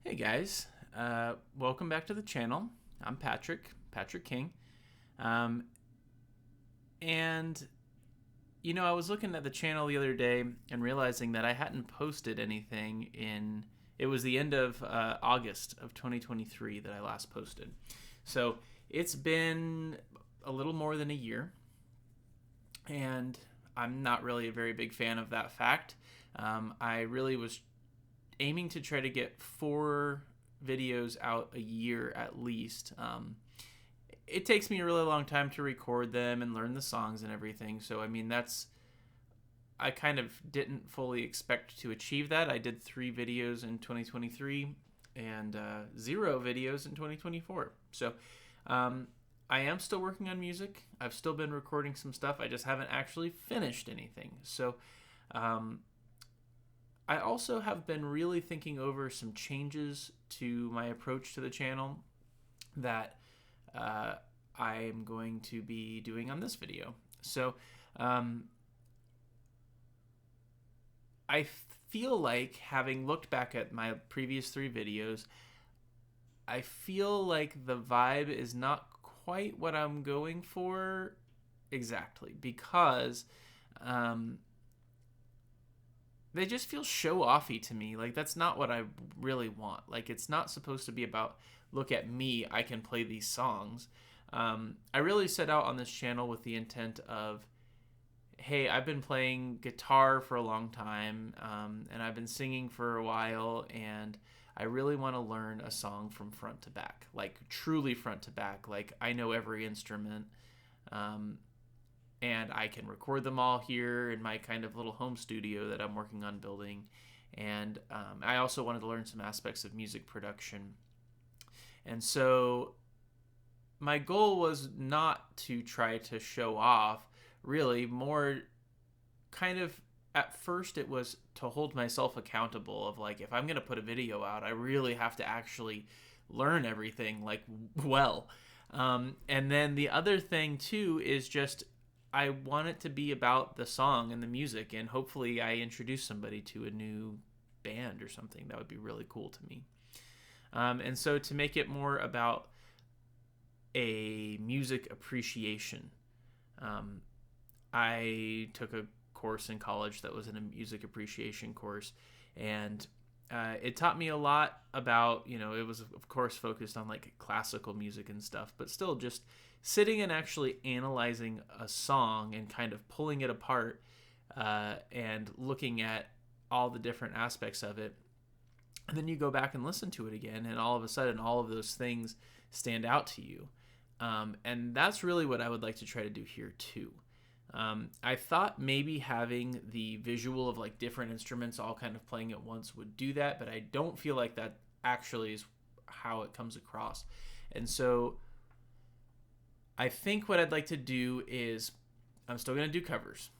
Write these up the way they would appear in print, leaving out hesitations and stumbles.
Hey guys, welcome back to the channel. I'm Patrick King. Um, and, I was looking at the channel the other day and realizing that I hadn't posted anything it was the end of August of 2023 that I last posted. So it's been a little more than a year, and I'm not really a very big fan of that fact. I really was aiming to try to get 4 videos out a year at least. It takes me a really long time to record them and learn the songs and everything. So, I kind of didn't fully expect to achieve that. I did 3 videos in 2023 and 0 videos in 2024. So, I am still working on music. I've still been recording some stuff. I just haven't actually finished anything. So, um, I also have been really thinking over some changes to my approach to the channel that uh, I am going to be doing on this video. So, um, I feel like, having looked back at my previous 3 videos, I feel like the vibe is not quite what I'm going for exactly because um, they just feel show offy to me. Like, that's not what I really want. Like, it's not supposed to be about, look at me, I can play these songs. I really set out on this channel with the intent of, hey, I've been playing guitar for a long time, and I've been singing for a while, and I really want to learn a song from front to back, like truly front to back. Like, I know every instrument. Um, and I can record them all here in my kind of little home studio that I'm working on building. And I also wanted to learn some aspects of music production. And so my goal was not to try to show off, really, more kind of at first it was to hold myself accountable of, like, if I'm going to put a video out, I really have to actually learn everything, like, well. And then the other thing too is just, I want it to be about the song and the music, and hopefully I introduce somebody to a new band or something. That would be really cool to me. And so, to make it more about a music appreciation, um, I took a course in college that was in a music appreciation course, and it taught me a lot about, it was of course focused on like classical music and stuff, but still just sitting and actually analyzing a song and kind of pulling it apart, and looking at all the different aspects of it. And then you go back and listen to it again, and all of a sudden all of those things stand out to you. And that's really what I would like to try to do here too. I thought maybe having the visual of like different instruments all kind of playing at once would do that, but I don't feel like that actually is how it comes across. And so I think what I'd like to do is, I'm still going to do covers,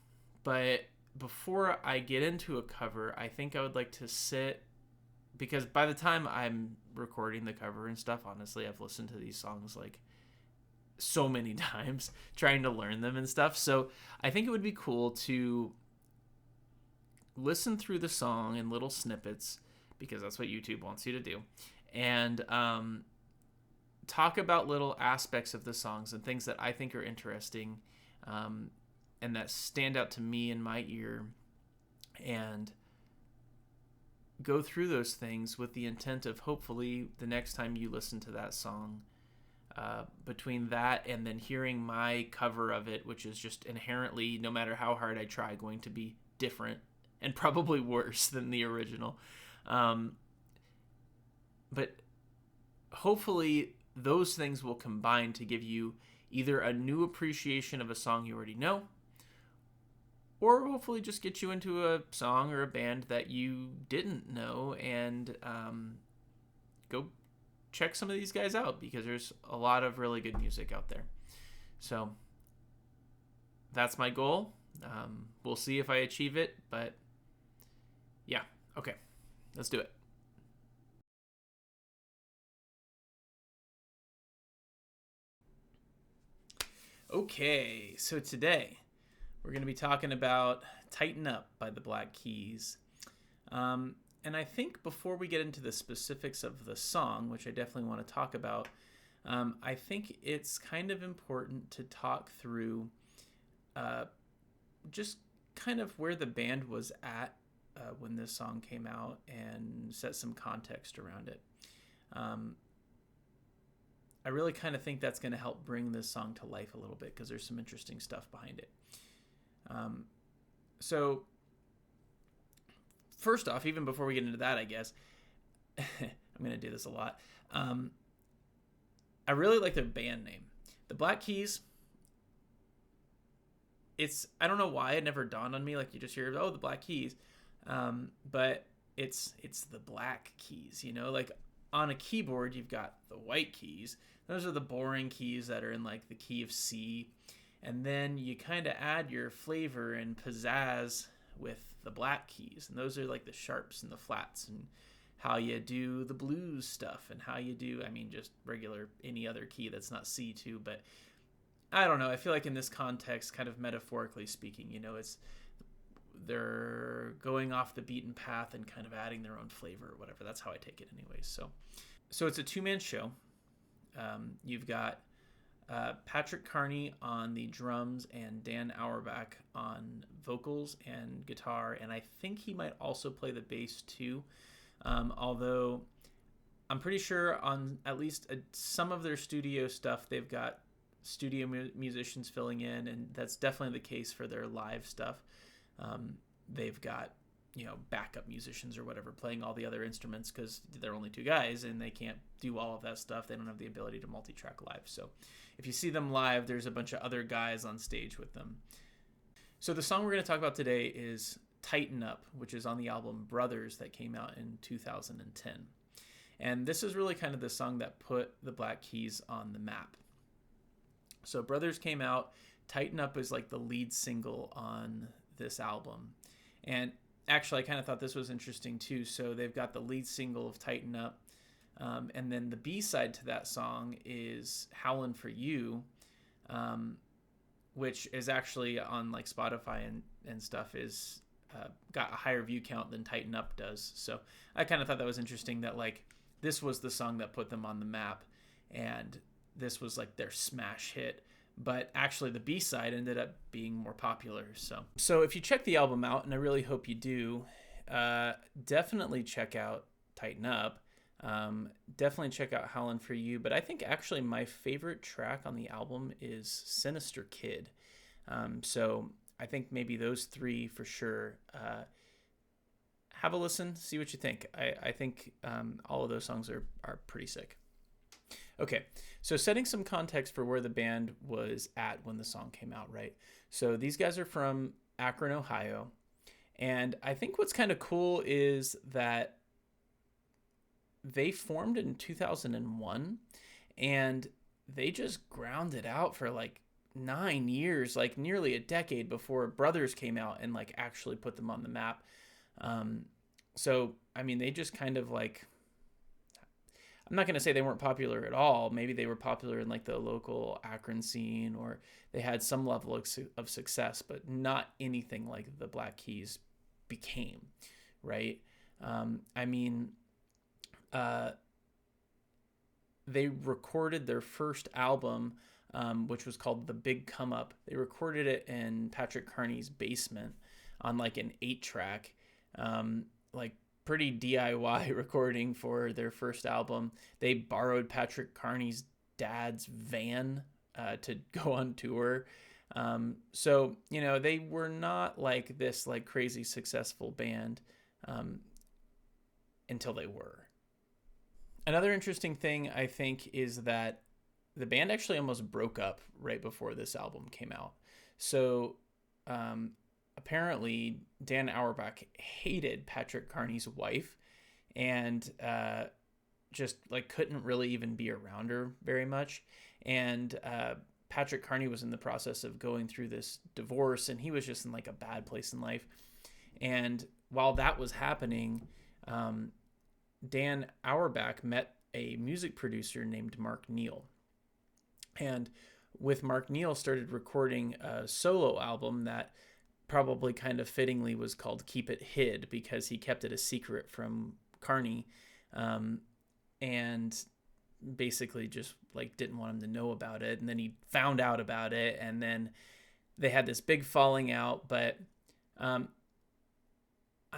but before I get into a cover, I think I would like to sit, because by the time I'm recording the cover and stuff, honestly, I've listened to these songs like so many times trying to learn them and stuff. So I think it would be cool to listen through the song in little snippets, because that's what YouTube wants you to do, and talk about little aspects of the songs and things that I think are interesting, and that stand out to me in my ear, and go through those things with the intent of, hopefully, the next time you listen to that song, between that and then hearing my cover of it, which is just inherently, no matter how hard I try, going to be different and probably worse than the original. But hopefully those things will combine to give you either a new appreciation of a song you already know, or hopefully just get you into a song or a band that you didn't know, and go check some of these guys out, because there's a lot of really good music out there. So that's my goal. We'll see if I achieve it, but yeah, okay, let's do it. Okay, so today we're going to be talking about Tighten Up by the Black Keys. And I think before we get into the specifics of the song, which I definitely want to talk about, I think it's kind of important to talk through just kind of where the band was at when this song came out and set some context around it. I really kind of think that's going to help bring this song to life a little bit because there's some interesting stuff behind it. So first off, even before we get into that, I guess, I'm going to do this a lot. I really like their band name. The Black Keys, I don't know why it never dawned on me. Like you just hear, oh, the Black Keys. But it's the Black Keys, you know, like on a keyboard, you've got the white keys. Those are the boring keys that are in like the key of C. And then you kind of add your flavor and pizzazz with the black keys. And those are like the sharps and the flats and how you do the blues stuff and how you do, I mean, just regular, any other key that's not C too. But I don't know. I feel like in this context, kind of metaphorically speaking, you know, they're going off the beaten path and kind of adding their own flavor or whatever. That's how I take it anyways. So it's a two-man show. You've got Patrick Carney on the drums and Dan Auerbach on vocals and guitar. And I think he might also play the bass too. Although I'm pretty sure on at least some of their studio stuff, they've got studio musicians filling in. And that's definitely the case for their live stuff. They've got, you know, backup musicians or whatever playing all the other instruments because they're only two guys and they can't do all of that stuff. They don't have the ability to multi-track live. So if you see them live, there's a bunch of other guys on stage with them. So the song we're going to talk about today is Tighten Up, which is on the album Brothers that came out in 2010. And this is really kind of the song that put the Black Keys on the map. So Brothers came out. Tighten Up is like the lead single on this album. And actually, I kind of thought this was interesting too. So they've got the lead single of Tighten Up. And then the B-side to that song is Howlin' For You, which is actually on like Spotify and stuff is got a higher view count than Tighten Up does. So I kind of thought that was interesting that like this was the song that put them on the map. And this was like their smash hit. But actually the B-side ended up being more popular. So if you check the album out, and I really hope you do, definitely check out Tighten Up. Definitely check out Howlin' For You. But I think actually my favorite track on the album is Sinister Kid. So I think maybe those three for sure. Have a listen, see what you think. I think all of those songs are pretty sick. Okay, so setting some context for where the band was at when the song came out, right? So these guys are from Akron, Ohio. And I think what's kind of cool is that they formed in 2001 and they just ground it out for like 9 years, like nearly a decade before Brothers came out and like actually put them on the map. So, I mean, they just kind of like, I'm not going to say they weren't popular at all. Maybe they were popular in like the local Akron scene or they had some level of success, but not anything like the Black Keys became, right? I mean, they recorded their first album, which was called The Big Come Up. They recorded it in Patrick Carney's basement on like an 8-track, like pretty DIY recording for their first album. They borrowed Patrick Carney's dad's van to go on tour. So, you know, they were not like this like crazy successful band until they were. Another interesting thing, I think, is that the band actually almost broke up right before this album came out. So apparently Dan Auerbach hated Patrick Carney's wife and just like couldn't really even be around her very much. And Patrick Carney was in the process of going through this divorce and he was just in like a bad place in life. And while that was happening, Dan Auerbach met a music producer named Mark Neal. And with Mark Neal started recording a solo album that probably kind of fittingly was called Keep It Hid, because he kept it a secret from Carney, and basically just like didn't want him to know about it. And then he found out about it, and then they had this big falling out. But I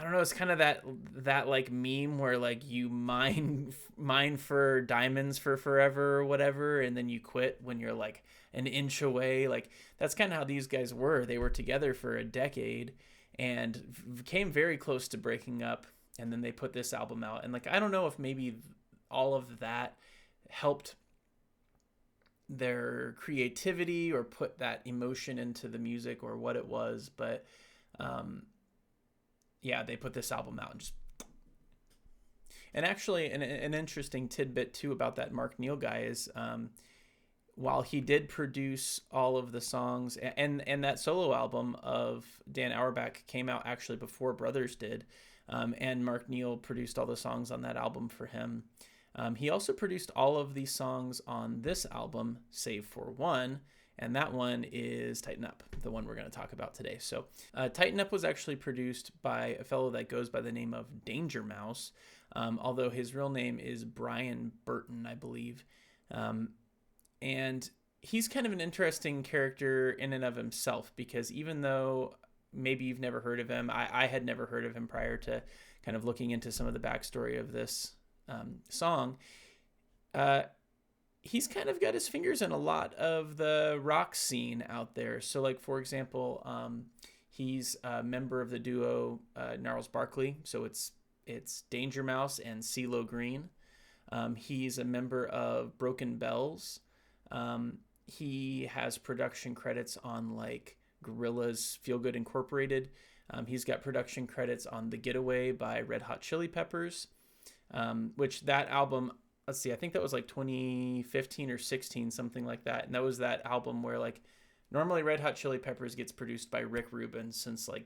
don't know, it's kind of that like meme where like you mine for diamonds for forever or whatever, and then you quit when you're like an inch away. Like that's kind of how these guys were. They were together for a decade and came very close to breaking up, and then they put this album out. And like I don't know if maybe all of that helped their creativity or put that emotion into the music or what it was, but yeah, they put this album out and just. And actually, an interesting tidbit too about that Mark Neal guy is, while he did produce all of the songs, and that solo album of Dan Auerbach came out actually before Brothers did, and Mark Neal produced all the songs on that album for him. He also produced all of these songs on this album, save for one, and that one is Tighten Up, the one we're going to talk about today. So Tighten Up was actually produced by a fellow that goes by the name of Danger Mouse, although his real name is Brian Burton, I believe. And he's kind of an interesting character in and of himself, because even though maybe you've never heard of him, I had never heard of him prior to kind of looking into some of the backstory of this song. He's kind of got his fingers in a lot of the rock scene out there. So like, for example, he's a member of the duo Gnarls Barkley. So it's Danger Mouse and CeeLo Green. He's a member of Broken Bells. He has production credits on like Gorillaz Feel Good Incorporated. He's got production credits on The Getaway by Red Hot Chili Peppers, which that album, let's see, I think that was like 2015 or 16, something like that. And that was that album where like normally Red Hot Chili Peppers gets produced by Rick Rubin since like,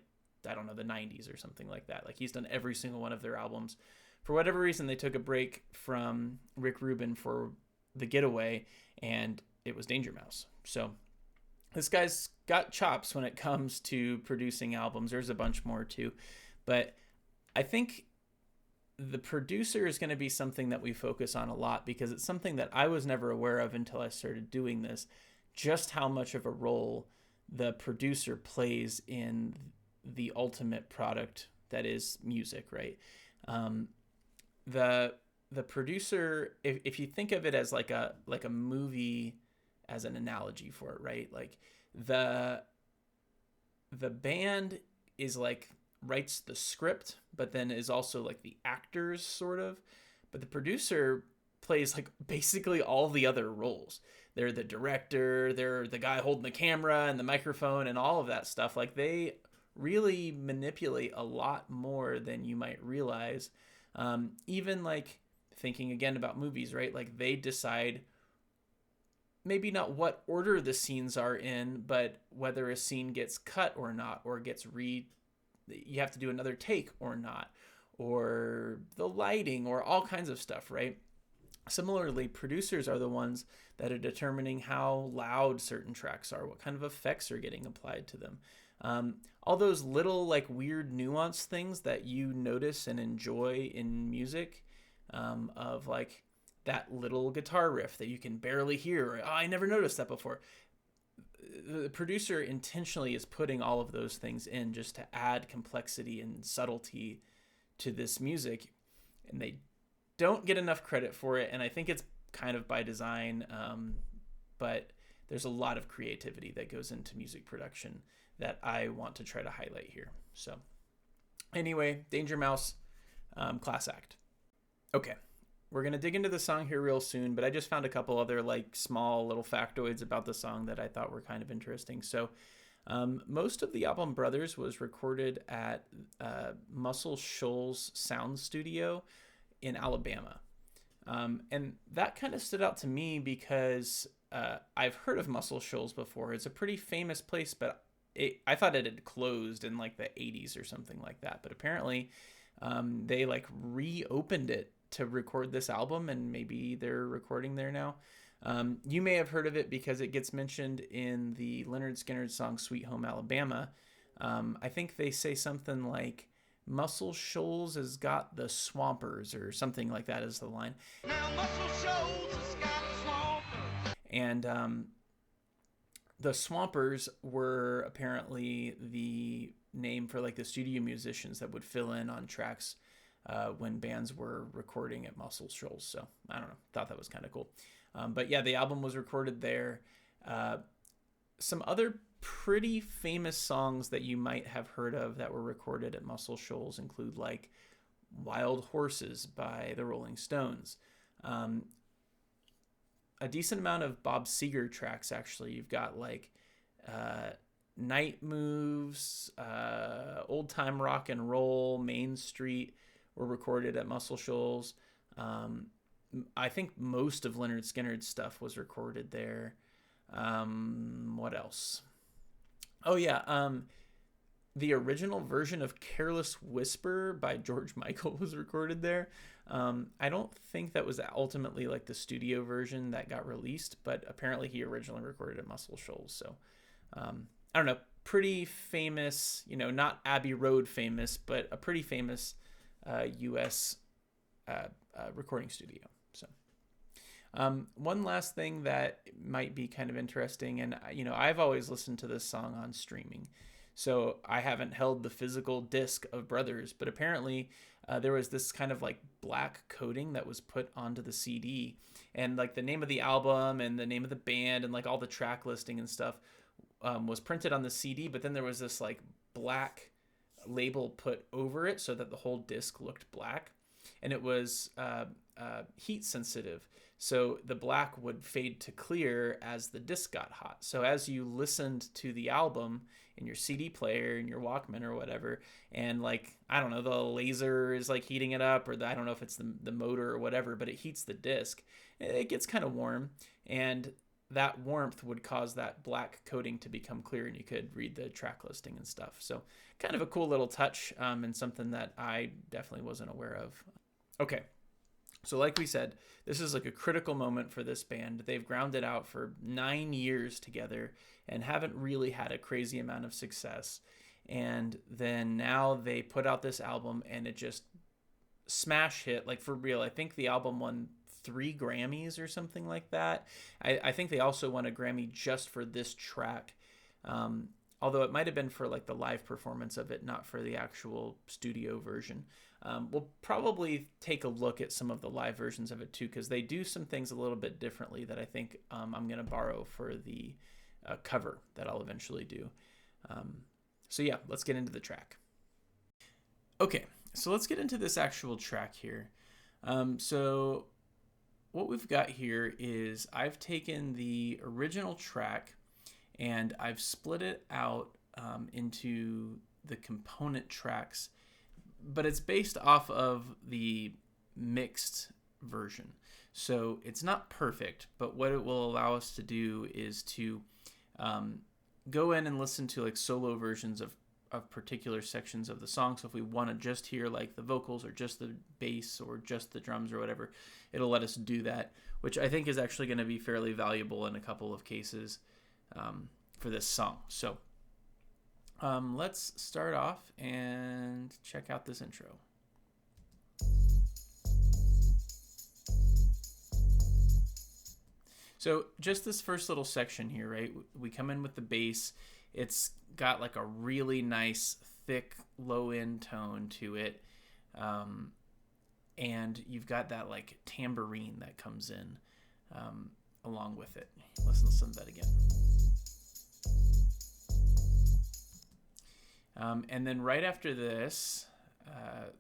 I don't know, the 90s or something like that. Like he's done every single one of their albums. For whatever reason, they took a break from Rick Rubin for The Getaway, and it was Danger Mouse. So this guy's got chops when it comes to producing albums. There's a bunch more too, but I think the producer is going to be something that we focus on a lot, because it's something that I was never aware of until I started doing this, just how much of a role the producer plays in the ultimate product that is music, right? The producer, if you think of it as like a movie as an analogy for it, right? Like the band is like writes the script, but then is also like the actors sort of, but the producer plays like basically all the other roles. They're the director, they're the guy holding the camera and the microphone and all of that stuff. Like they really manipulate a lot more than you might realize. Even like thinking again about movies, right? Like they decide maybe not what order the scenes are in, but whether a scene gets cut or not, or gets you have to do another take or not, or the lighting, or all kinds of stuff, right? Similarly, producers are the ones that are determining how loud certain tracks are, what kind of effects are getting applied to them. All those little like weird nuanced things that you notice and enjoy in music, of like that little guitar riff that you can barely hear, or, oh, I never noticed that before. The producer intentionally is putting all of those things in just to add complexity and subtlety to this music, and they don't get enough credit for it, and I think it's kind of by design, but there's a lot of creativity that goes into music production that I want to try to highlight here. So anyway, Danger Mouse, class act. Okay, we're going to dig into the song here real soon, but I just found a couple other like small little factoids about the song that I thought were kind of interesting. So most of the album Brothers was recorded at Muscle Shoals Sound Studio in Alabama. And that kind of stood out to me because I've heard of Muscle Shoals before. It's a pretty famous place, but I thought it had closed in like the 80s or something like that. But apparently they like reopened it to record this album, and maybe they're recording there now. You may have heard of it because it gets mentioned in the Lynyrd Skynyrd song Sweet Home Alabama. I think they say something like, Muscle Shoals has got the Swampers, or something like that is the line. Now Muscle Shoals has got Swampers. And the Swampers were apparently the name for like the studio musicians that would fill in on tracks when bands were recording at Muscle Shoals. So I don't know, thought that was kind of cool. But yeah, the album was recorded there. Some other pretty famous songs that you might have heard of that were recorded at Muscle Shoals include like Wild Horses by the Rolling Stones. A decent amount of Bob Seger tracks, actually. You've got like Night Moves, Old Time Rock and Roll, Main Street were recorded at Muscle Shoals. I think most of Lynyrd Skynyrd's stuff was recorded there. What else? Oh yeah, the original version of Careless Whisper by George Michael was recorded there. I don't think that was ultimately like the studio version that got released, but apparently he originally recorded at Muscle Shoals. So I don't know, pretty famous, not Abbey Road famous, but a pretty famous U.S. Recording studio. So one last thing that might be kind of interesting, and I've always listened to this song on streaming, so I haven't held the physical disc of Brothers, but apparently there was this kind of like black coating that was put onto the CD, and like the name of the album and the name of the band and like all the track listing and stuff was printed on the CD, but then there was this like black label put over it so that the whole disc looked black, and it was heat sensitive. So the black would fade to clear as the disc got hot. So as you listened to the album in your CD player, in your Walkman or whatever, and like, I don't know, the laser is like heating it up, or I don't know if it's the motor or whatever, but it heats the disc. It gets kind of warm, and that warmth would cause that black coating to become clear, and you could read the track listing and stuff. So kind of a cool little touch, and something that I definitely wasn't aware of. Okay. So like we said, this is like a critical moment for this band. They've grounded out for 9 years together and haven't really had a crazy amount of success. And then now they put out this album and it just smash hit, like for real. I think the album won 3 Grammys or something like that. I think they also won a Grammy just for this track. Although it might have been for like the live performance of it, not for the actual studio version. We'll probably take a look at some of the live versions of it too, because they do some things a little bit differently that I think I'm going to borrow for the cover that I'll eventually do. So yeah, let's get into the track. Okay, so let's get into this actual track here. So what we've got here is I've taken the original track and I've split it out into the component tracks, but it's based off of the mixed version. So it's not perfect, but what it will allow us to do is to go in and listen to like solo versions of particular sections of the song. So if we want to just hear like the vocals or just the bass or just the drums or whatever, it'll let us do that, which I think is actually going to be fairly valuable in a couple of cases for this song. So let's start off and check out this intro. So just this first little section here, right? We come in with the bass. It's got like a really nice, thick, low end tone to it. And you've got that like tambourine that comes in along with it. Let's listen to that again. And then right after this,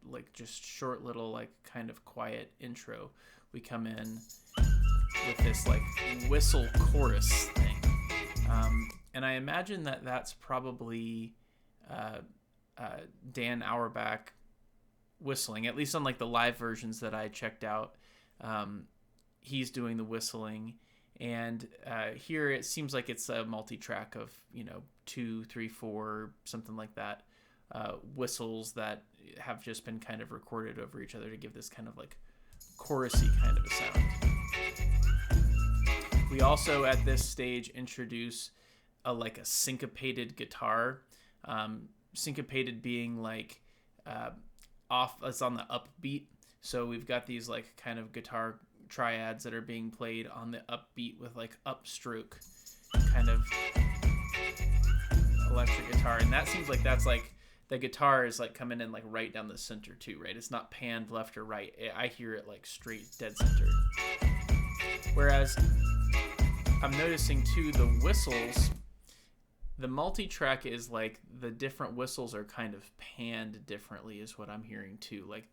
like just short little like kind of quiet intro, we come in with this like whistle chorus thing. And I imagine that that's probably Dan Auerbach whistling, at least on like the live versions that I checked out. He's doing the whistling. And here it seems like it's a multi-track of, 2, 3, 4, something like that, whistles that have just been kind of recorded over each other to give this kind of like chorusy kind of a sound. We also at this stage introduce a syncopated guitar. syncopated being like off, it's on the upbeat. So we've got these like kind of guitar triads that are being played on the upbeat with like upstroke kind of electric guitar, and that seems like that's like the guitar is like coming in like right down the center too, right? It's not panned left or right. I hear it like straight dead center. Whereas I'm noticing too the whistles, the multi-track is like the different whistles are kind of panned differently is what I'm hearing too. Like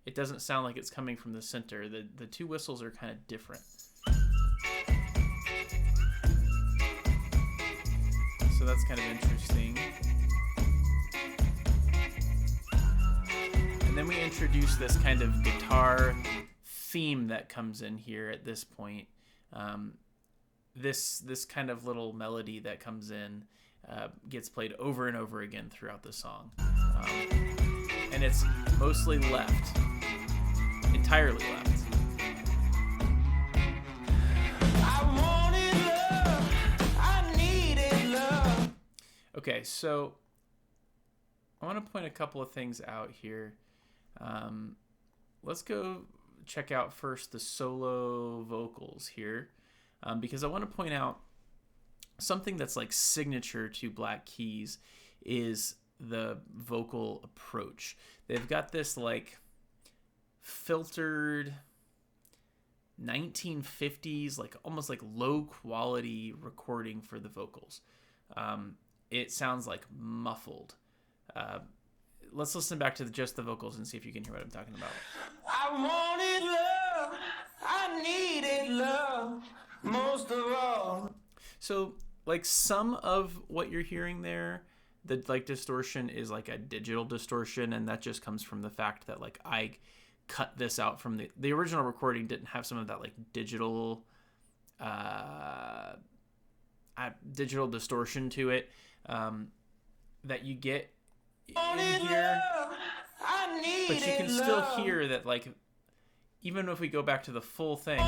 it doesn't sound like it's coming from the center. The two whistles are kind of different. So that's kind of interesting. And then we introduce this kind of guitar theme that comes in here at this point. This kind of little melody that comes in gets played over and over again throughout the song. And it's mostly left. Entirely left. Okay, so I want to point a couple of things out here. Let's go check out first the solo vocals here, because I want to point out something that's like signature to Black Keys is the vocal approach. They've got this like filtered 1950s, like almost like low quality recording for the vocals. It sounds like muffled. Let's listen back to just the vocals and see if you can hear what I'm talking about. I wanted love, I needed love, most of all. So, like some of what you're hearing there, the like distortion is like a digital distortion, and that just comes from the fact that like I cut this out from the original recording didn't have some of that like digital distortion to it that you get in here, but you can still hear that like even if we go back to the full thing,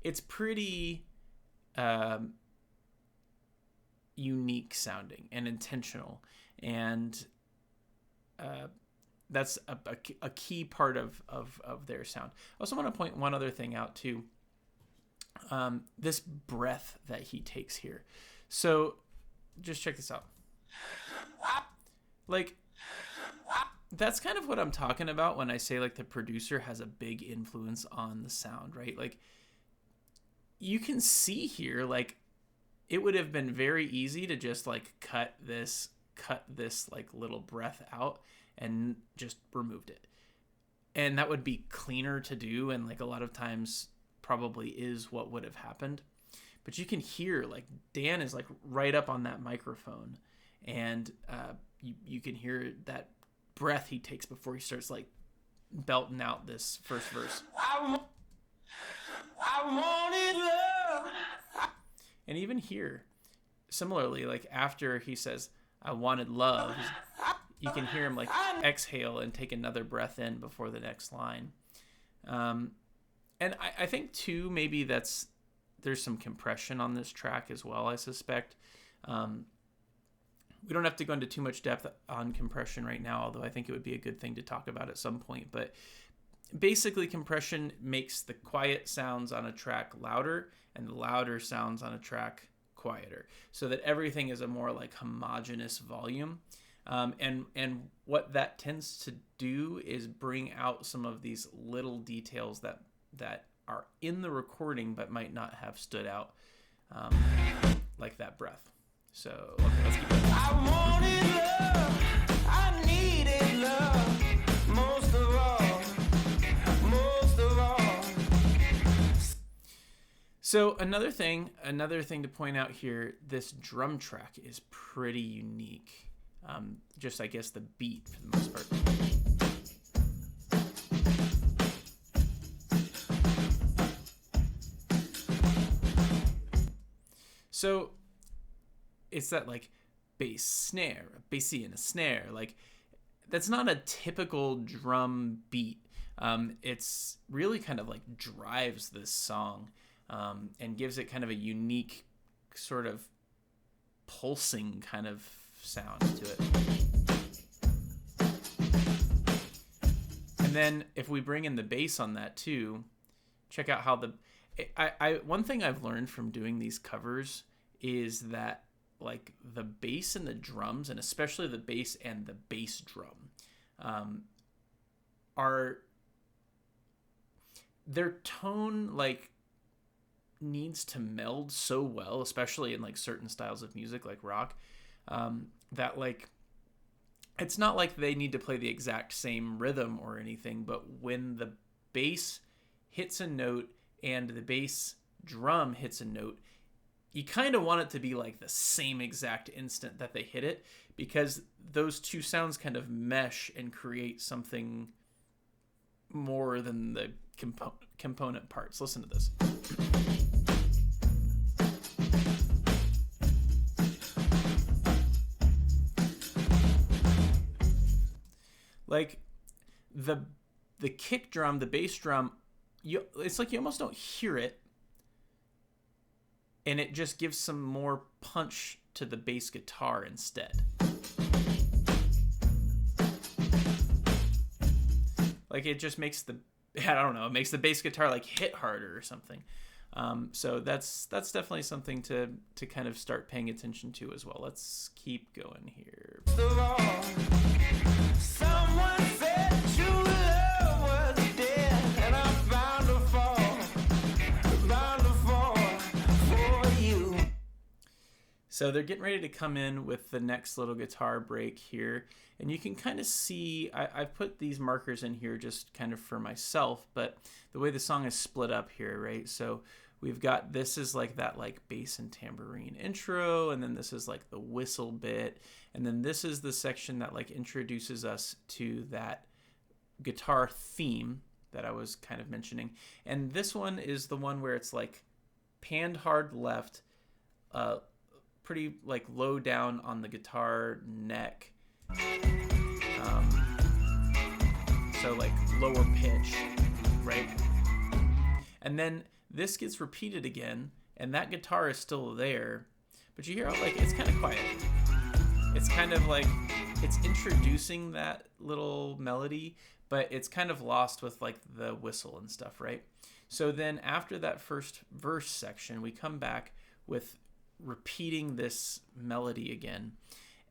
it's pretty unique sounding and intentional, and that's a key part of their sound. I also want to point one other thing out too. This breath that he takes here. So just check this out. Like, that's kind of what I'm talking about when I say like the producer has a big influence on the sound, right? Like you can see here, like it would have been very easy to just like cut this like little breath out and just removed it. And that would be cleaner to do. And like a lot of times probably is what would have happened. But you can hear like Dan is like right up on that microphone, and you can hear that breath he takes before he starts like belting out this first verse. I wanted love. And even here, similarly, like after he says, I wanted love, you can hear him like exhale and take another breath in before the next line. And I think too, maybe there's some compression on this track as well, I suspect. We don't have to go into too much depth on compression right now, although I think it would be a good thing to talk about at some point. But basically, compression makes the quiet sounds on a track louder and the louder sounds on a track quieter, so that everything is a more like homogeneous volume. And what that tends to do is bring out some of these little details that are in the recording but might not have stood out, like that breath. So, okay, let's keep going. I wanted love, I needed love, most of all. So another thing to point out here, this drum track is pretty unique. Just, I guess, the beat for the most part. So it's that like bass snare, a bassy and a snare. Like that's not a typical drum beat. It's really kind of like drives this song, and gives it kind of a unique sort of pulsing kind of sound to it. And then if we bring in the bass on that too, check out how one thing I've learned from doing these covers is that like the bass and the drums, and especially the bass and the bass drum, their tone like needs to meld so well, especially in like certain styles of music like rock, that like it's not like they need to play the exact same rhythm or anything, but when the bass hits a note and the bass drum hits a note, you kind of want it to be like the same exact instant that they hit it, because those two sounds kind of mesh and create something more than the component parts. Listen to this. Like the kick drum, the bass drum, it's like you almost don't hear it, and it just gives some more punch to the bass guitar instead. Like it just makes it makes the bass guitar like hit harder or something. So that's definitely something to kind of start paying attention to as well. Let's keep going here. Someone said true love was dead, and I found a fall for you. So they're getting ready to come in with the next little guitar break here, and you can kind of see I've put these markers in here just kind of for myself, but the way the song is split up here, right? So we've got, this is like that like bass and tambourine intro, and then this is like the whistle bit, and then this is the section that like introduces us to that guitar theme that I was kind of mentioning. And this one is the one where it's like panned hard left, pretty like low down on the guitar neck, so like lower pitch, right? And then this gets repeated again, and that guitar is still there, but you hear how like it's kind of quiet. It's kind of like it's introducing that little melody, but it's kind of lost with like the whistle and stuff, right? So then after that first verse section, we come back with repeating this melody again.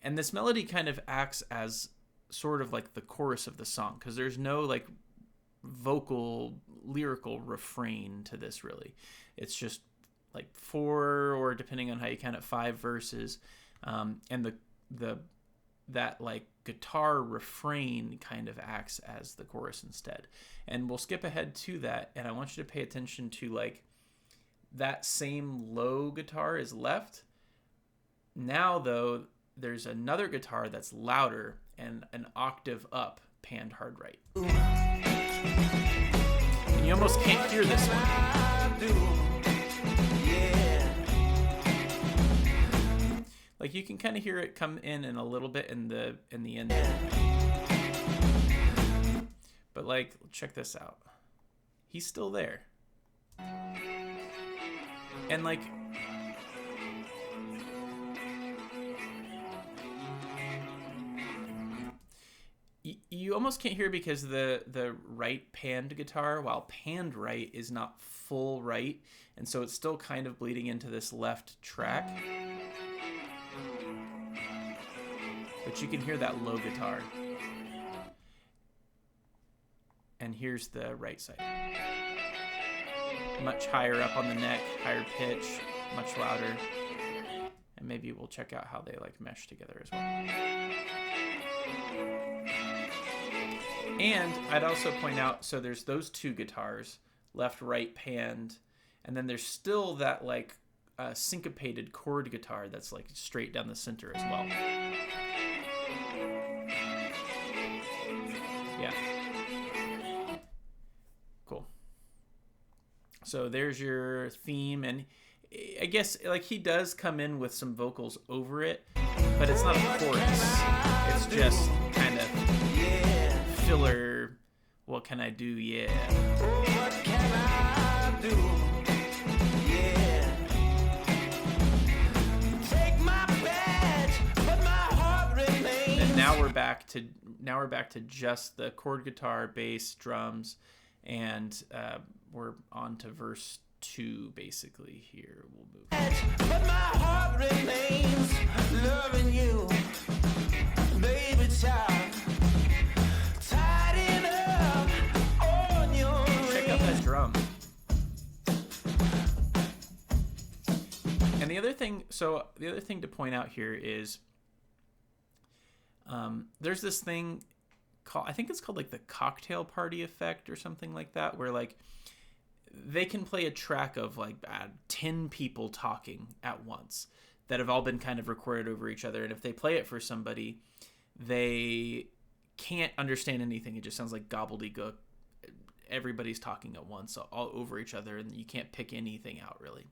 And this melody kind of acts as sort of like the chorus of the song, because there's no like vocal lyrical refrain to this really. It's just like 4, or depending on how you count it, 5 verses, and that like guitar refrain kind of acts as the chorus instead. And we'll skip ahead to that, and I want you to pay attention to like that same low guitar is left. Now though, there's another guitar that's louder and an octave up, panned hard right. And you almost can't hear this one. Like you can kind of hear it come in a little bit in the end. But like, check this out. He's still there. And like, you almost can't hear because the right panned guitar, while panned right is not full right, and so it's still kind of bleeding into this left track. But you can hear that low guitar. And here's the right side. Much higher up on the neck, higher pitch, much louder. And maybe we'll check out how they like mesh together as well. And I'd also point out, so there's those two guitars, left, right, panned, and then there's still that like syncopated chord guitar that's like straight down the center as well. Yeah. Cool. So there's your theme, and I guess like he does come in with some vocals over it, but it's not a chorus. It's just kind of filler. What can I do? Yeah. What can I do? Yeah. Take my we're back to just the chord guitar, bass, drums, and we're on to verse 2 basically here. We'll move. But my heart remains loving you, baby child. Tied it up on your Check out that drum. And the other thing to point out here is there's this thing called, I think it's called like the cocktail party effect or something like that, where like they can play a track of like 10 people talking at once that have all been kind of recorded over each other. And if they play it for somebody, they can't understand anything. It just sounds like gobbledygook. Everybody's talking at once all over each other, and you can't pick anything out really.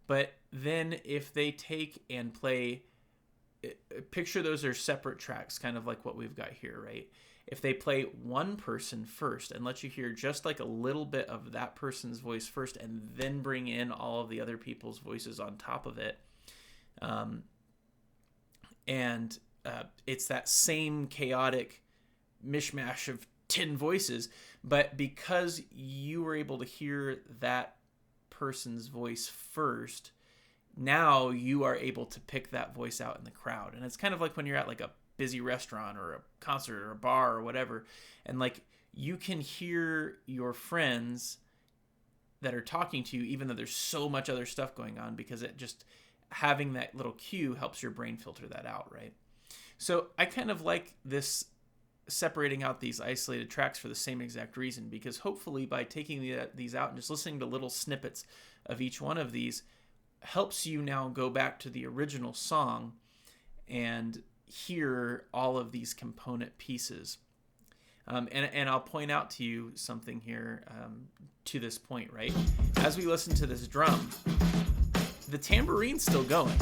But then if they take and play, picture those are separate tracks, kind of like what we've got here, right? If they play one person first and let you hear just like a little bit of that person's voice first, and then bring in all of the other people's voices on top of it, it's that same chaotic mishmash of 10 voices, but because you were able to hear that person's voice first, now you are able to pick that voice out in the crowd. And it's kind of like when you're at like a busy restaurant or a concert or a bar or whatever, and like you can hear your friends that are talking to you even though there's so much other stuff going on, because it just having that little cue helps your brain filter that out, right? So I kind of like this separating out these isolated tracks for the same exact reason, because hopefully by taking these out and just listening to little snippets of each one of these helps you now go back to the original song and hear all of these component pieces. And I'll point out to you something here to this point, right? As we listen to this drum, the tambourine's still going.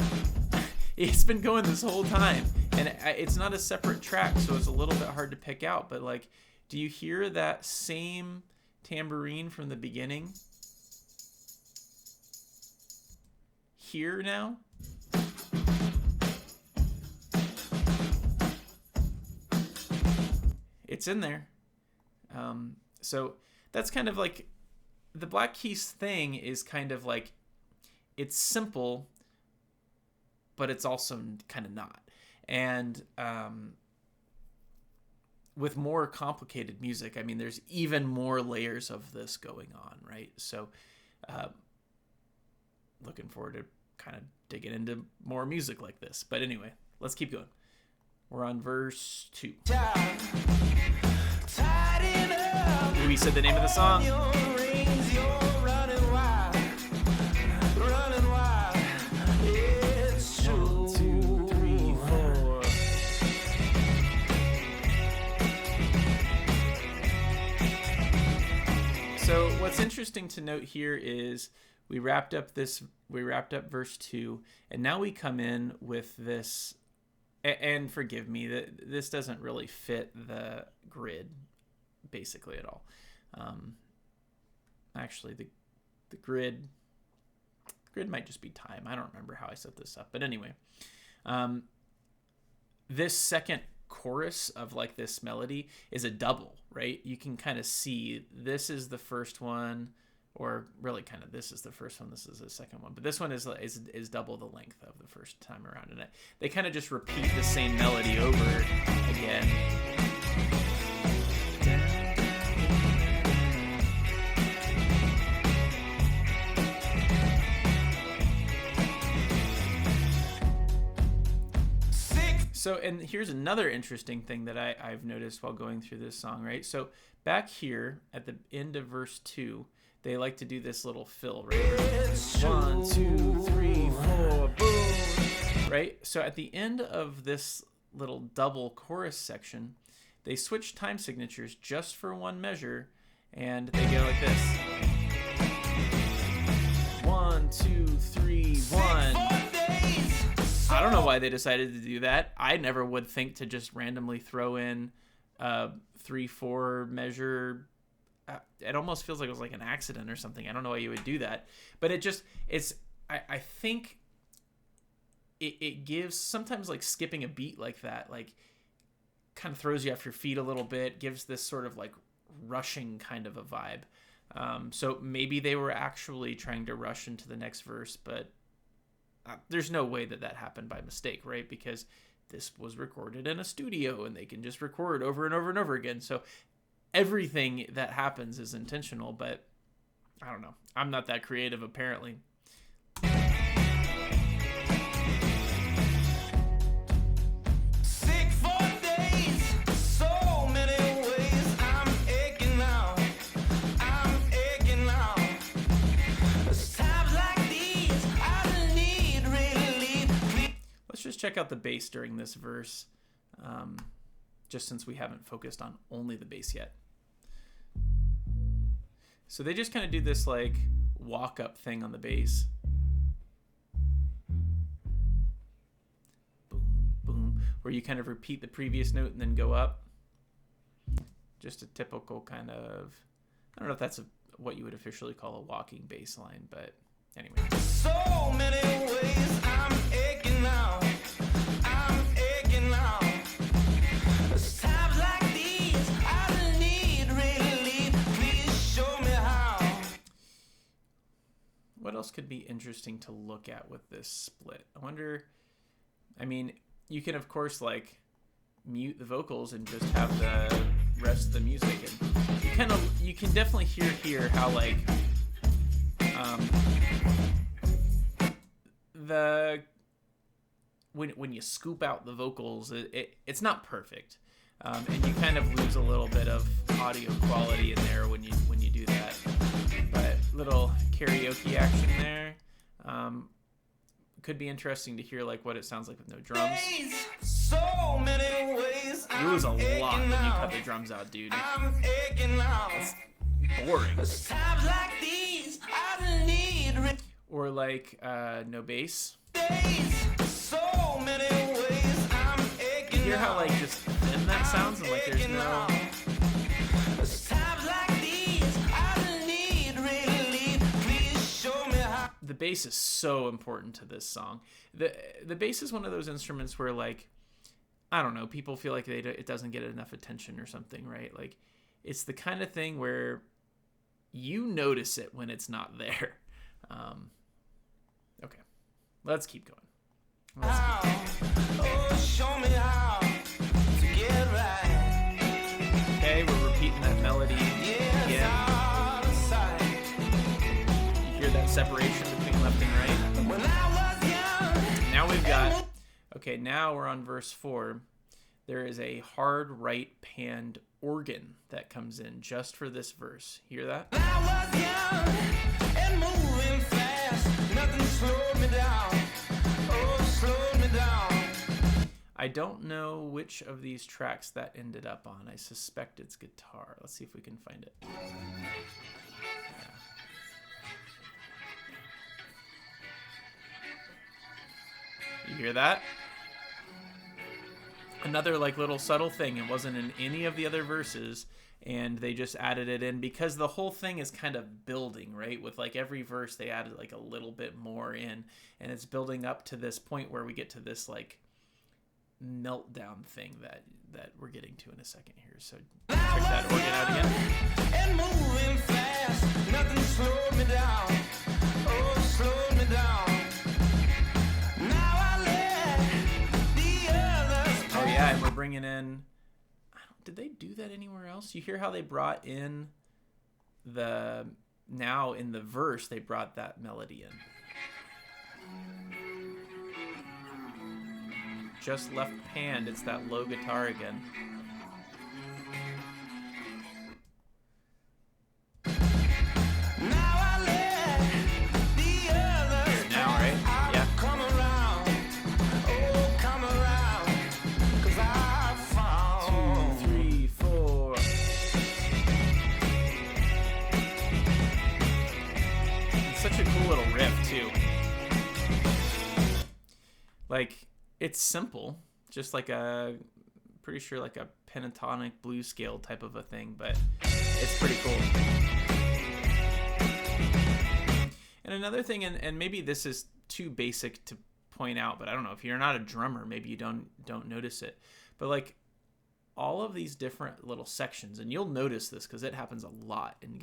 It's been going this whole time, and it's not a separate track, so it's a little bit hard to pick out. But like, do you hear that same tambourine from the beginning here now? It's in there. So that's kind of like the Black Keys thing is kind of like, it's simple, but it's also kind of not. And with more complicated music, I mean, there's even more layers of this going on, right? So looking forward to kind of digging into more music like this. But anyway, let's keep going. We're on verse 2. We said the name of the song. So what's interesting to note here is we wrapped up verse 2, and now we come in with this, and forgive me, that this doesn't really fit the grid basically at all. Actually, the grid might just be time. I don't remember how I set this up, but anyway, this second chorus of like this melody is a double, right? You can kind of see this is the first one, or really kind of this is the first one, this is the second one, but this one is double the length of the first time around, and they kind of just repeat the same melody over again. So, and here's another interesting thing that I've noticed while going through this song, right? So back here at the end of verse 2, they like to do this little fill, right? 1, 2, 3, 4, boom, right? So at the end of this little double chorus section, they switch time signatures just for one measure, and they go like this. 1, 2, 3, 1. I don't know why they decided to do that. I never would think to just randomly throw in 3/4 measure. It almost feels like it was like an accident or something. I don't know why you would do that, but I think it gives, sometimes like skipping a beat like that, like kind of throws you off your feet a little bit, gives this sort of like rushing kind of a vibe. So maybe they were actually trying to rush into the next verse, but there's no way that happened by mistake, right? Because this was recorded in a studio and they can just record over and over and over again. So everything that happens is intentional, but I don't know. I'm not that creative, apparently. Just check out the bass during this verse, just since we haven't focused on only the bass yet. So they just kind of do this like walk up thing on the bass. Boom, boom, where you kind of repeat the previous note and then go up. Just a typical kind of, I don't know if that's what you would officially call a walking bass line, but anyway. So many ways I'm aching now. What else could be interesting to look at with this split? I wonder, I mean, you can of course like mute the vocals and just have the rest of the music, and you can definitely hear how like when you scoop out the vocals, it's not perfect, and you kind of lose a little bit of audio quality in there when you do that. But little karaoke action there. Could be interesting to hear like what it sounds like with no drums. So many ways you lose a lot when you cut the drums out, dude. It's boring. Like these, or like no bass. So many ways you hear how like just thin that sounds, and like there's no. The bass is so important to this song. The bass is one of those instruments where, like, I don't know, people feel like it doesn't get enough attention or something, right? Like, it's the kind of thing where you notice it when it's not there. Okay, let's keep going. Show me how to get right. Okay, we're repeating that melody again. You hear that separation between left and right? When I was young. Now we've got, okay, now we're on verse 4. There is a hard right panned organ that comes in just for this verse. Hear that? When I was young and moving fast, nothing slowed me down. Oh, slowed me down. I don't know which of these tracks that ended up on. I suspect it's guitar. Let's see if we can find it. You hear that? Another like little subtle thing. It wasn't in any of the other verses, and they just added it in because the whole thing is kind of building, right? With like every verse they added like a little bit more in, and it's building up to this point where we get to this like meltdown thing that we're getting to in a second here. So check that organ out again. And moving fast, nothing slowed me down. Oh, slowed me down. Yeah, and we're bringing in, did they do that anywhere else? You hear how they brought in now in the verse, they brought that melody in. Just left panned, it's that low guitar again. Like, it's simple, just like pretty sure like a pentatonic blues scale type of a thing, but it's pretty cool. And another thing, and maybe this is too basic to point out, but I don't know, if you're not a drummer, maybe you don't notice it, but like all of these different little sections, and you'll notice this because it happens a lot in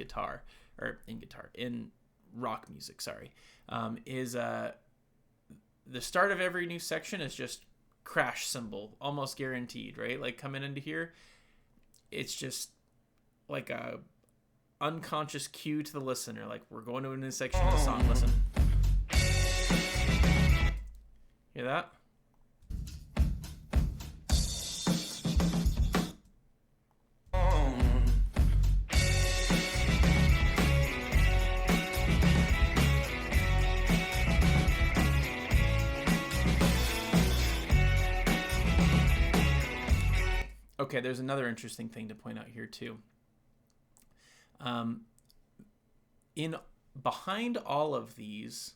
in rock music, the start of every new section is just crash cymbal, almost guaranteed, right? Like coming into here, it's just like a unconscious cue to the listener, like we're going to a new section of the song. Listen. Hear that? Okay, there's another interesting thing to point out here too. In behind all of these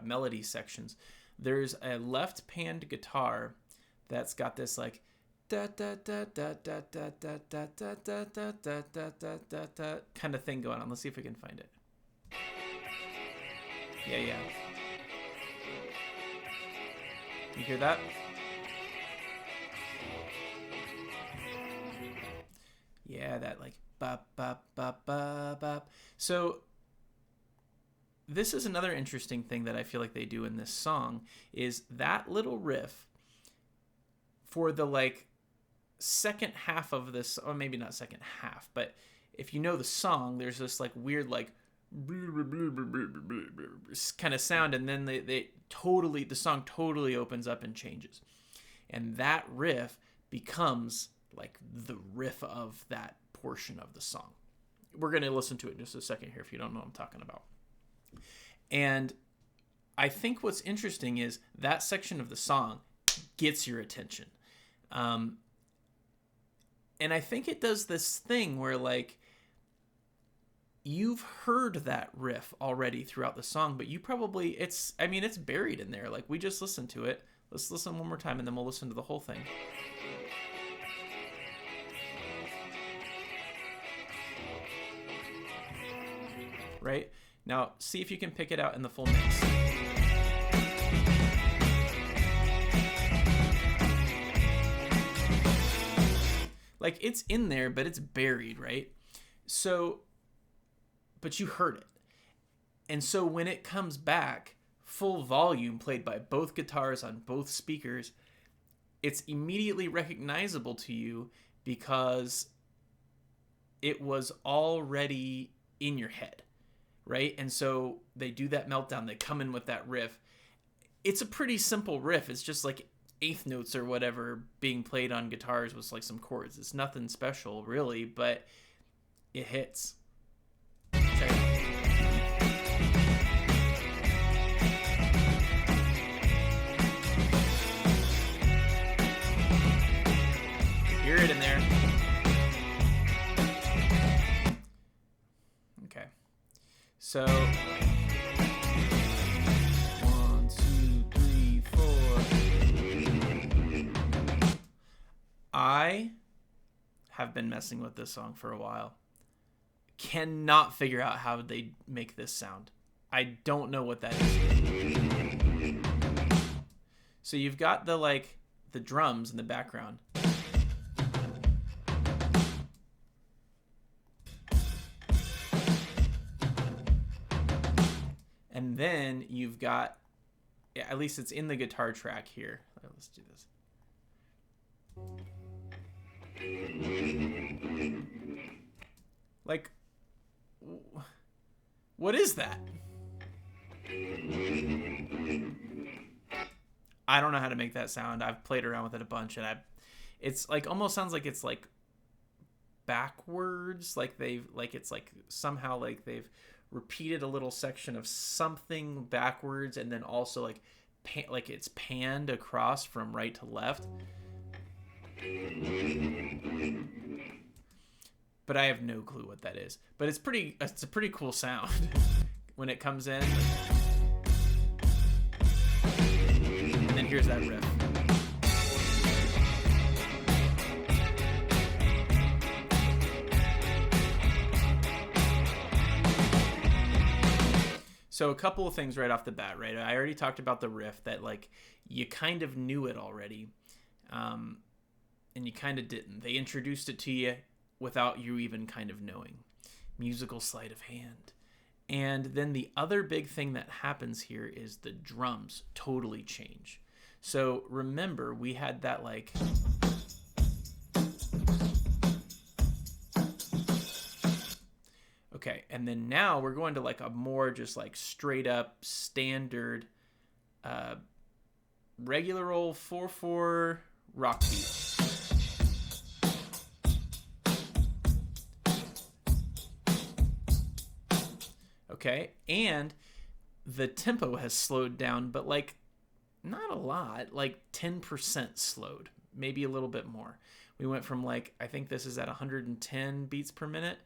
melody sections, there's a left panned guitar that's got this like da da da da da da da da da da da da da da da kind of thing going on. Let's see if we can find it. Yeah. You hear that? Yeah, that like bop bop bop bop bop. So this is another interesting thing that I feel like they do in this song is that little riff for the like second half of this, or maybe not second half, but if you know the song, there's this like weird like kind of sound, and then the song totally opens up and changes, and that riff becomes like the riff of that portion of the song. We're going to listen to it in just a second here if you don't know what I'm talking about. And I think what's interesting is that section of the song gets your attention. And I think it does this thing where like you've heard that riff already throughout the song, but you probably, it's buried in there. Like we just listened to it. Let's listen one more time and then we'll listen to the whole thing. Right? Now, see if you can pick it out in the full mix. Like, it's in there, but it's buried, right? So, but you heard it. And so when it comes back, full volume, played by both guitars on both speakers, it's immediately recognizable to you because it was already in your head. Right? And so they do that meltdown. They come in with that riff. It's a pretty simple riff. It's just like eighth notes or whatever being played on guitars with like some chords. It's nothing special really, but it hits. Check it out. Hear it in there. Okay. So 1, 2, 3, 4. I have been messing with this song for a while. Cannot figure out how they make this sound. I don't know what that is. So you've got the drums in the background. And then you've got, at least it's in the guitar track here. Let's do this. Like, what is that? I don't know how to make that sound. I've played around with it a bunch, and it's like almost sounds like it's like backwards, like it's like somehow like they've repeated a little section of something backwards, and then also like it's panned across from right to left. But I have no clue what that is. But it's a pretty cool sound when it comes in. And then here's that riff. So a couple of things right off the bat, right? I already talked about the riff, that like you kind of knew it already. and you kind of didn't. They introduced it to you without you even kind of knowing. Musical sleight of hand. And then the other big thing that happens here is the drums totally change. So remember, we had that like... Okay, and then now we're going to like a more just like straight up standard regular old 4/4 rock beat. Okay, and the tempo has slowed down, but like not a lot, like 10% slowed, maybe a little bit more. We went from like, I think this is at 110 beats per minute.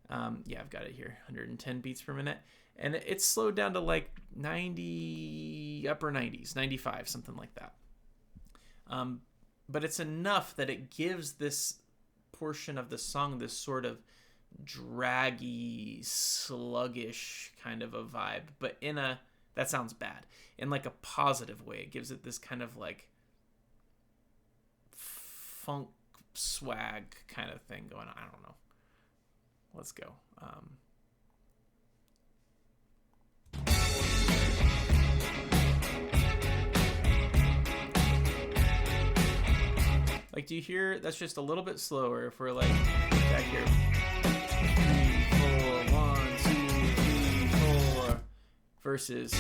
Yeah, I've got it here, 110 beats per minute. And it's slowed down to like 90, upper 90s, 95, something like that. But it's enough that it gives this portion of the song this sort of draggy, sluggish kind of a vibe, but in a, that sounds bad, in like a positive way. It gives it this kind of like funk swag kind of thing going on. I don't know. Let's go. Like, do you hear? That's just a little bit slower. If we're like back here. 3, 4, 1, 2, 3, 4. Versus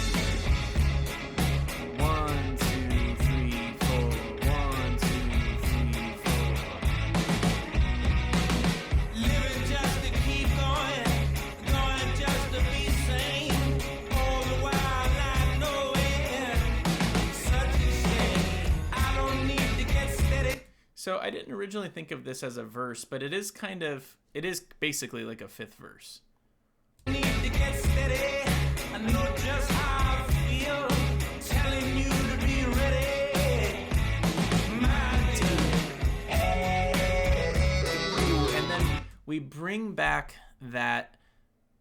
1, 2, 3, 4. 1, 2, 3, 4. Living just to keep going just to be sane. All the while I know it. Such a shame. I don't need to get steady. So I didn't originally think of this as a verse, but it is kind of, it is basically like a fifth verse. Need to get steady. I know just how I feel. Telling you to be ready. My dear. And then we bring back that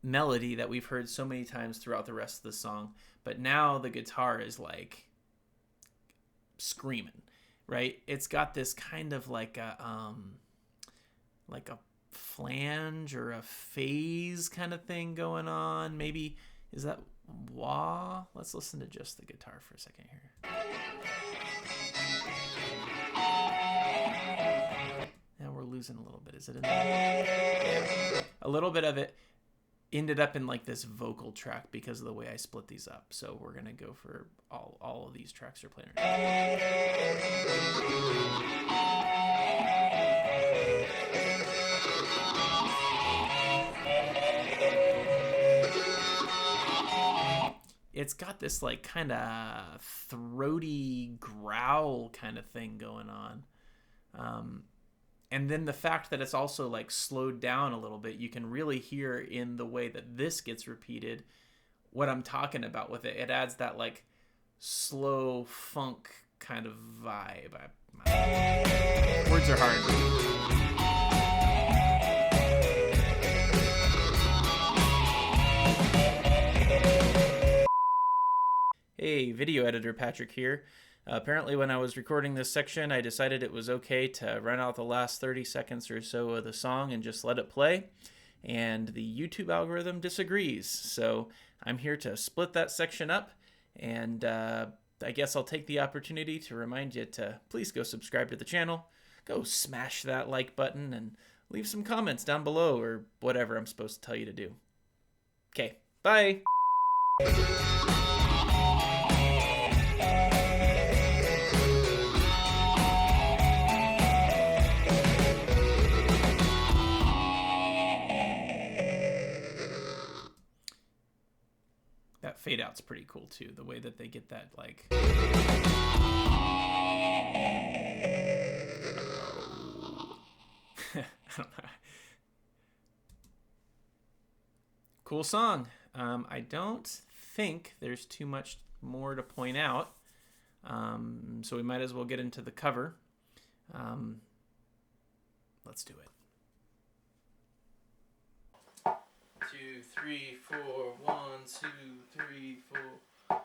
melody that we've heard so many times throughout the rest of the song, but now the guitar is like screaming, right? It's got this kind of like a flange or a phase kind of thing going on. Maybe, is that wah? Let's listen to just the guitar for a second here. Now we're losing a little bit. Is it in there? Yeah. A little bit of it ended up in like this vocal track because of the way I split these up. So we're going to go for all of these tracks are playing right now. It's got this like kind of throaty growl kind of thing going on. And then the fact that it's also like slowed down a little bit, you can really hear in the way that this gets repeated what I'm talking about with it. It adds that like slow funk kind of vibe. Words are hard. Hey, video editor Patrick here. Apparently when I was recording this section, I decided it was okay to run out the last 30 seconds or so of the song and just let it play. And the YouTube algorithm disagrees. So I'm here to split that section up. And I guess I'll take the opportunity to remind you to please go subscribe to the channel. Go smash that like button and leave some comments down below or whatever I'm supposed to tell you to do. Okay, bye. That fade out's pretty cool too. The way that they get that like. I don't know. Cool song. I don't think there's too much more to point out. So we might as well get into the cover. Let's do it. 2, 3, 4, 1, 2, 3, 4.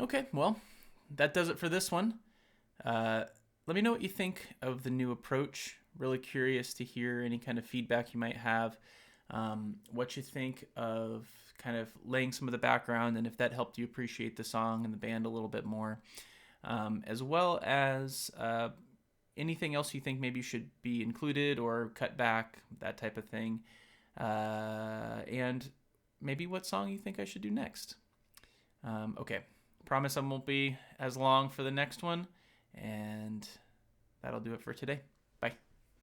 Okay, well, that does it for this one. Let me know what you think of the new approach. Really curious to hear any kind of feedback you might have. What you think of kind of laying some of the background, and if that helped you appreciate the song and the band a little bit more, as well as anything else you think maybe should be included or cut back, that type of thing, and maybe what song you think I should do next. Okay, promise I won't be as long for the next one, and that'll do it for today. Bye.